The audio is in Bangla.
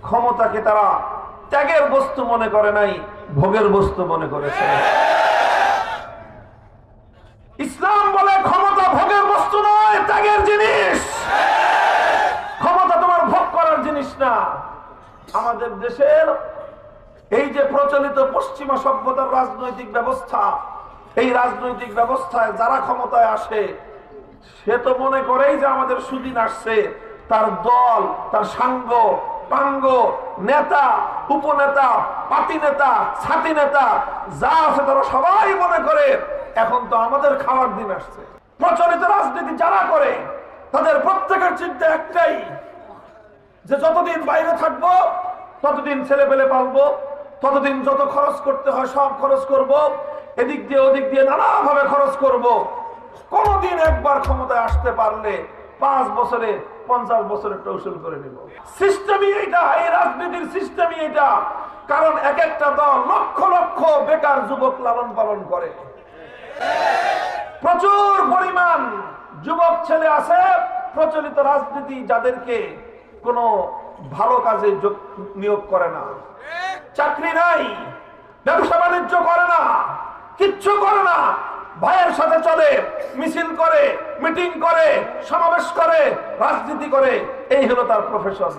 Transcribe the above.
ক্ষমতাকে তারা ত্যাগের বস্তু মনে করে নাই, ভোগের বস্তু মনে করেছে। ইসলাম বলে ক্ষমতা ভোগের বস্তু নয়, ত্যাগের জিনিস। ক্ষমতা তোমার ভোগ করার জিনিস না। আমাদের দেশের এই যে প্রচলিত পশ্চিমা সভ্যতার রাজনৈতিক ব্যবস্থা, এই রাজনৈতিক ব্যবস্থায় যারা ক্ষমতায় আসে সে তো মনে করেই যে আমাদের সুদিন আসছে। তার দল, তার সাঙ্গ পাঙ্গ, নেতা, উপনেতা, পার্টি নেতা, ছাতি নেতা যা আছে তারা সবাই মনে করে এখন তো আমাদের খাওয়ার দিন আসছে। প্রচলিত রাজনীতি যারা করে তাদের প্রত্যেকের চিন্তা একটাই, যে যতদিন বাইরে থাকবো ততদিন ছেলে পেলে পালবো, ততদিন যত খরচ করতে হয় সব খরচ করব, এদিক দিয়ে ওদিক দিয়ে নানাভাবে খরচ করব। কোনদিন একবার ক্ষমতায় আসতে পারলে 5 বছরে 50 বছরের উসুল করে নিব। সিস্টেমই এটা, এই রাজনীতির সিস্টেমই এটা। কারণ এক একটা দল লক্ষ লক্ষ বেকার যুবক লালন পালন করে। প্রচুর পরিমাণ যুবক ছেলে আছে প্রচলিত রাজনীতি যাদেরকে কোনো ভালো কাজে নিয়োগ করে না, চাকরি নাই, ব্যবসা বাণিজ্য করে না, কিচ্ছু করে না, ভাইয়ের সাথে চলে, মিছিল করে, মিটিং করে, সমাবেশ করে, রাজনীতি করে, এই হলো তার প্রফেশন।